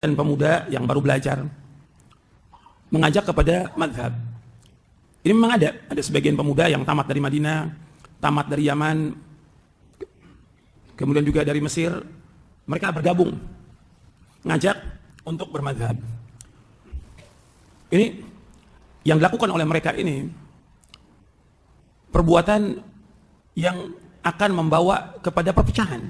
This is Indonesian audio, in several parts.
dan pemuda yang baru belajar mengajak kepada mazhab. Ini memang ada sebagian pemuda yang tamat dari Madinah, tamat dari Yaman, kemudian juga dari Mesir. Mereka bergabung ngajak untuk bermazhab. Ini yang dilakukan oleh mereka ini perbuatan yang akan membawa kepada perpecahan.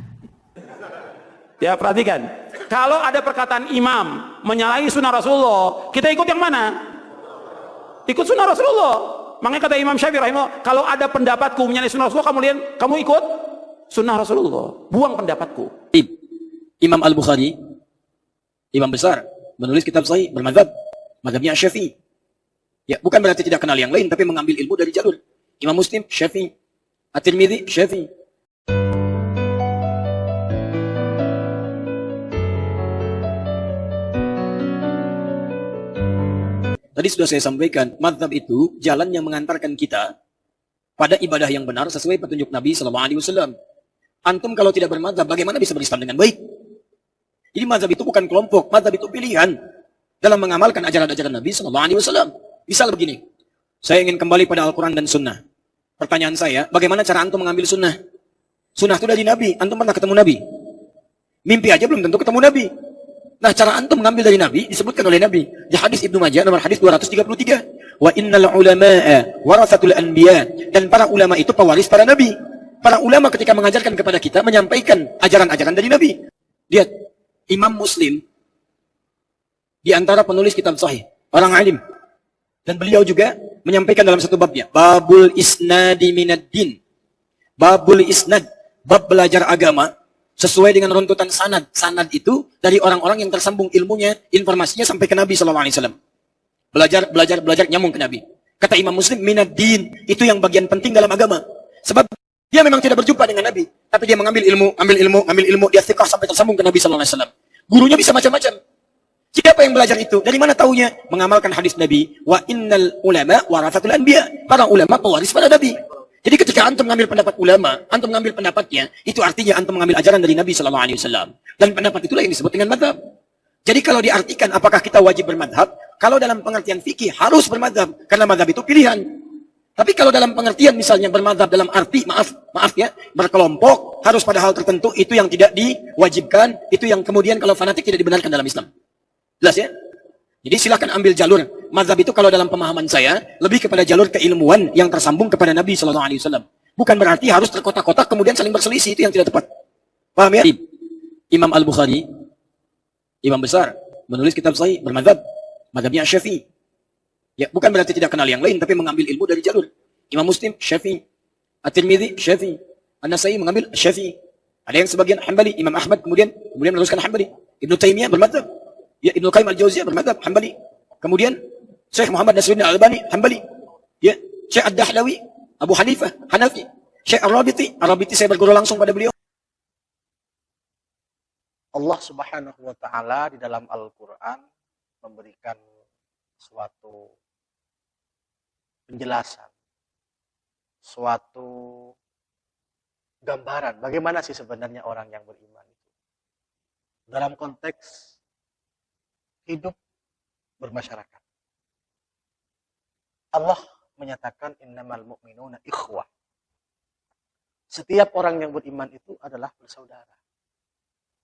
Ya, perhatikan. Kalau ada perkataan imam menyalahi sunnah Rasulullah, kita ikut yang mana? Ikut sunnah Rasulullah. Makanya kata Imam Syafi'i rahimahullah, kalau ada pendapatku menyalahi sunnah Rasulullah, kamu ikut sunnah Rasulullah. Buang pendapatku. Imam Al-Bukhari, imam besar, menulis kitab sahih, bermadzhab, mazhabnya Syafi'i. Ya, bukan berarti tidak kenal yang lain, tapi mengambil ilmu dari jalur. Imam Muslim, Syafi'i. At-Tirmidzi, Syafi'i. Tadi sudah saya sampaikan, mazhab itu jalan yang mengantarkan kita pada ibadah yang benar sesuai petunjuk Nabi SAW. Antum kalau tidak bermazhab, bagaimana bisa berislam dengan baik? Jadi mazhab itu bukan kelompok, mazhab itu pilihan dalam mengamalkan ajaran-ajaran Nabi SAW. Misal begini, saya ingin kembali pada Al-Quran dan Sunnah. Pertanyaan saya, bagaimana cara antum mengambil Sunnah? Sunnah itu dari Nabi, antum pernah ketemu Nabi? Mimpi aja belum tentu ketemu Nabi. Nah, cara antum mengambil dari Nabi disebutkan oleh Nabi di hadis Ibnu Majah nomor hadis 233. Wa innal ulama'a warathatul anbiya, dan para ulama itu pewaris para nabi. Para ulama ketika mengajarkan kepada kita menyampaikan ajaran-ajaran dari Nabi. Lihat, Imam Muslim di antara penulis kitab sahih, orang alim. Dan beliau juga menyampaikan dalam satu babnya, babul isnadi minad din. Babul isnad, bab belajar agama sesuai dengan runtutan sanad. Sanad itu dari orang-orang yang tersambung ilmunya, informasinya sampai ke Nabi SAW. Belajar nyambung ke Nabi. Kata Imam Muslim, minad din, itu yang bagian penting dalam agama. Sebab dia memang tidak berjumpa dengan Nabi, tapi dia mengambil ilmu, dia thiqah sampai tersambung ke Nabi SAW. Gurunya bisa macam-macam. Siapa yang belajar itu? Dari mana taunya? Mengamalkan hadis Nabi, wa innal ulama warathatul anbiya. Para ulama pewaris para nabi. Jadi ketika antum mengambil pendapat ulama, antum mengambil pendapatnya, itu artinya antum mengambil ajaran dari Nabi SAW. Dan pendapat itulah yang disebut dengan madhab. Jadi kalau diartikan apakah kita wajib bermadhab, kalau dalam pengertian fikih harus bermadhab, karena madhab itu pilihan. Tapi kalau dalam pengertian misalnya bermadhab dalam arti, maaf ya, berkelompok, harus pada hal tertentu, itu yang tidak diwajibkan, itu yang kemudian kalau fanatik tidak dibenarkan dalam Islam. Jelas ya? Jadi silakan ambil jalur. Mazhab itu kalau dalam pemahaman saya lebih kepada jalur keilmuan yang tersambung kepada Nabi SAW. Bukan berarti harus terkotak-kotak kemudian saling berselisih, itu yang tidak tepat. Paham ya? Imam Al-Bukhari, imam besar, menulis kitab sahih, bermadzhab, mazhabnya Syafi'i. Ya, bukan berarti tidak kenal yang lain, tapi mengambil ilmu dari jalur. Imam Muslim, Syafi'i. At-Tirmidzi, Syafi'i. An-Nasai mengambil Syafi'i. Ada yang sebagian Hambali, Imam Ahmad kemudian meneruskan Hambali. Ibnu Taimiyah bermadzhab. Ya, Ibnu Qayyim Al-Jauziyah bermadzhab Hambali. Kemudian Syekh Muhammad Nasruddin Al-Albani Hambali. Ya, Syekh Ad-Dahlawi Abu Hanifah Hanafi. Syekh Ar-Rabiti saya berguru langsung pada beliau. Allah Subhanahu wa taala di dalam Al-Qur'an memberikan suatu penjelasan, suatu gambaran bagaimana sih sebenarnya orang yang beriman itu. Dalam konteks hidup bermasyarakat. Allah menyatakan innamal mu'minuna ikhwah. Setiap orang yang beriman itu adalah bersaudara.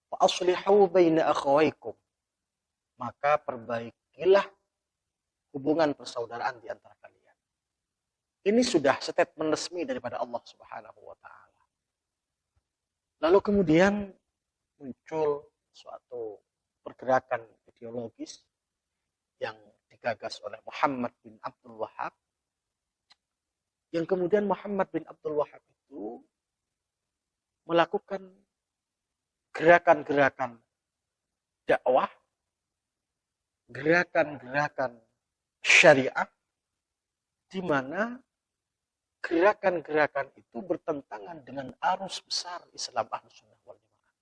Fa aslihu baina akhawaykum. Maka perbaikilah hubungan persaudaraan di antara kalian. Ini sudah statement resmi daripada Allah Subhanahu wa taala. Lalu kemudian muncul suatu pergerakan ideologis yang digagas oleh Muhammad bin Abdul Wahhab, yang kemudian Muhammad bin Abdul Wahhab itu melakukan gerakan-gerakan dakwah, gerakan-gerakan syariah, di mana gerakan-gerakan itu bertentangan dengan arus besar Islam Ahlussunnah wal Jamaah.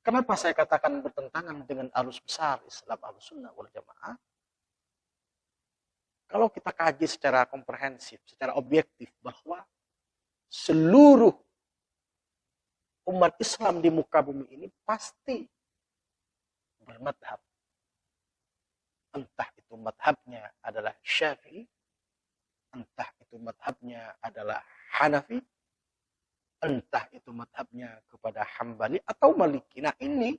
Kenapa saya katakan bertentangan dengan arus besar Islam Ahlussunnah wal Jamaah? Kalau kita kaji secara komprehensif, secara objektif, bahwa seluruh umat Islam di muka bumi ini pasti bermadhab. Entah itu madhabnya adalah Syafi'i, entah itu madhabnya adalah Hanafi, entah itu madhabnya kepada Hambali atau Maliki. Nah ini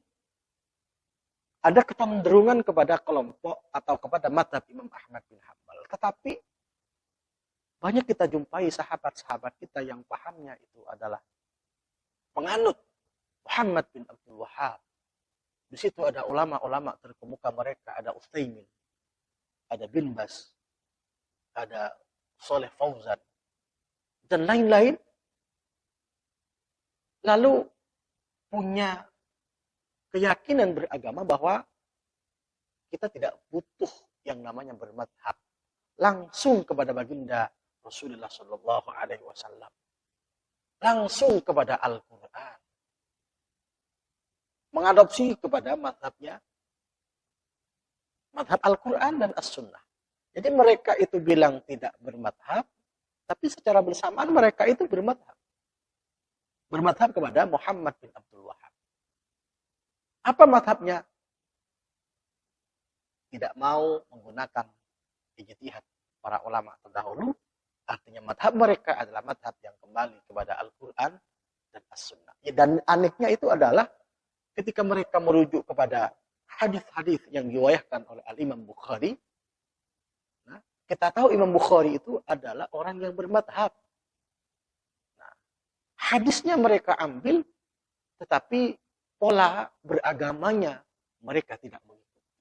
ada kecenderungan kepada kelompok atau kepada madhab Imam Ahmad bin Hambal. Tetapi banyak kita jumpai sahabat-sahabat kita yang pahamnya itu adalah penganut Muhammad bin Abdul Wahhab. Di situ ada ulama-ulama terkemuka mereka, ada Utsaimin, ada Bin Bas, ada Saleh Fauzan, dan lain-lain. Lalu punya keyakinan beragama bahwa kita tidak butuh yang namanya bermadhab. Langsung kepada baginda Rasulullah Shallallahu Alaihi Wasallam, langsung kepada Al-Quran, mengadopsi kepada madhabnya, madhab Al-Quran dan As-Sunnah. Jadi mereka itu bilang tidak bermadhab, tapi secara bersamaan mereka itu bermadhab. Bermadhab kepada Muhammad bin Abdul Wahhab. Apa madhabnya? Tidak mau menggunakan ijtihad para ulama terdahulu. Artinya madhab mereka adalah madhab yang kembali kepada Al-Quran dan As-Sunnah. Dan anehnya itu adalah ketika mereka merujuk kepada hadis-hadis yang diwayahkan oleh Al-Imam Bukhari, nah, kita tahu Imam Bukhari itu adalah orang yang bermadhab. Nah, hadisnya mereka ambil, tetapi pola beragamanya mereka tidak mengikuti.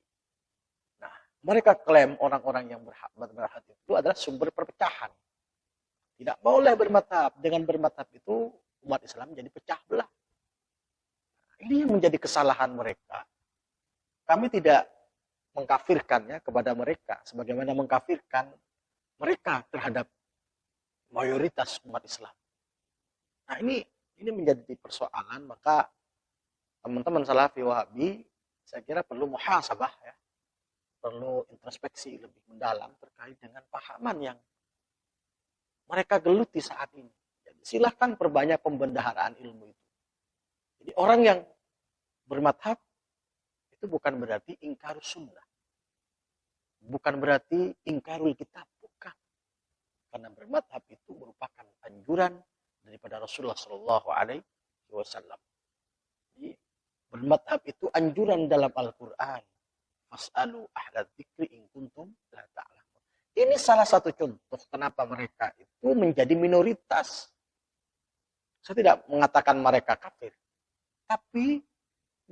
Nah, mereka klaim orang-orang yang bermadhab itu adalah sumber perpecahan. Tidak boleh bermadhab. Dengan bermadhab itu umat Islam jadi pecah belah. Ini yang menjadi kesalahan mereka. Kami tidak mengkafirkannya kepada mereka, sebagaimana mengkafirkan mereka terhadap mayoritas umat Islam. Nah ini menjadi persoalan, maka teman-teman Salafi Wahabi, saya kira perlu muhasabah ya, perlu introspeksi lebih mendalam terkait dengan pahaman yang mereka geluti saat ini. Jadi, silahkan perbanyak pembendaharaan ilmu itu. Jadi orang yang bermadhab itu bukan berarti ingkar sunnah. Bukan berarti ingkarul kitab. Bukan. Karena bermadhab itu merupakan anjuran daripada Rasulullah Shallallahu Alaihi Wasallam. Jadi bermadhab itu anjuran dalam Al-Quran. Fas'alu ahla dzikri in kuntum la ta'lamun. Ini salah satu contoh kenapa mereka itu menjadi minoritas. Saya tidak mengatakan mereka kafir. Tapi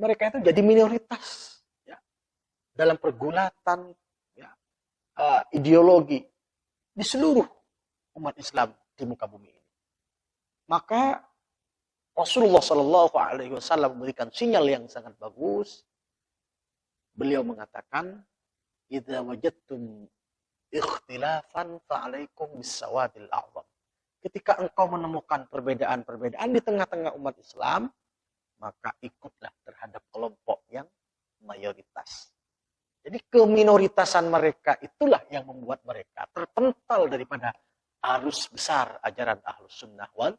mereka itu jadi minoritas ya, dalam pergulatan ya, ideologi di seluruh umat Islam di muka bumi ini. Maka Rasulullah Shallallahu Alaihi Wasallam memberikan sinyal yang sangat bagus. Beliau mengatakan, "Idza wajadtum ikhtilafan fa'alaikum bis-sawadil a'zam." Ketika engkau menemukan perbedaan-perbedaan di tengah-tengah umat Islam, maka ikutlah terhadap kelompok yang mayoritas. Jadi keminoritasan mereka itulah yang membuat mereka terpental daripada arus besar ajaran Ahlus Sunnah wal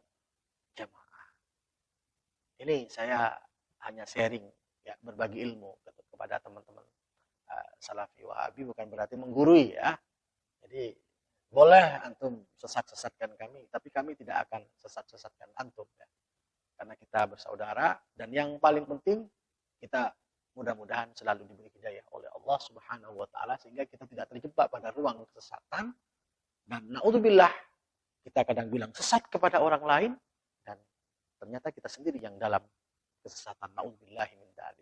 Jamaah. Ini saya hanya sharing, ya, berbagi ilmu kepada teman-teman Salafi Wahabi, bukan berarti menggurui ya. Jadi boleh antum sesat-sesatkan kami, tapi kami tidak akan sesat-sesatkan antum ya. Karena kita bersaudara, dan yang paling penting kita mudah-mudahan selalu diberi hidayah oleh Allah Subhanahu wa taala sehingga kita tidak terjebak pada ruang kesesatan, dan naudzubillah kita kadang bilang sesat kepada orang lain dan ternyata kita sendiri yang dalam kesesatan. Naudzubillah min dzalik.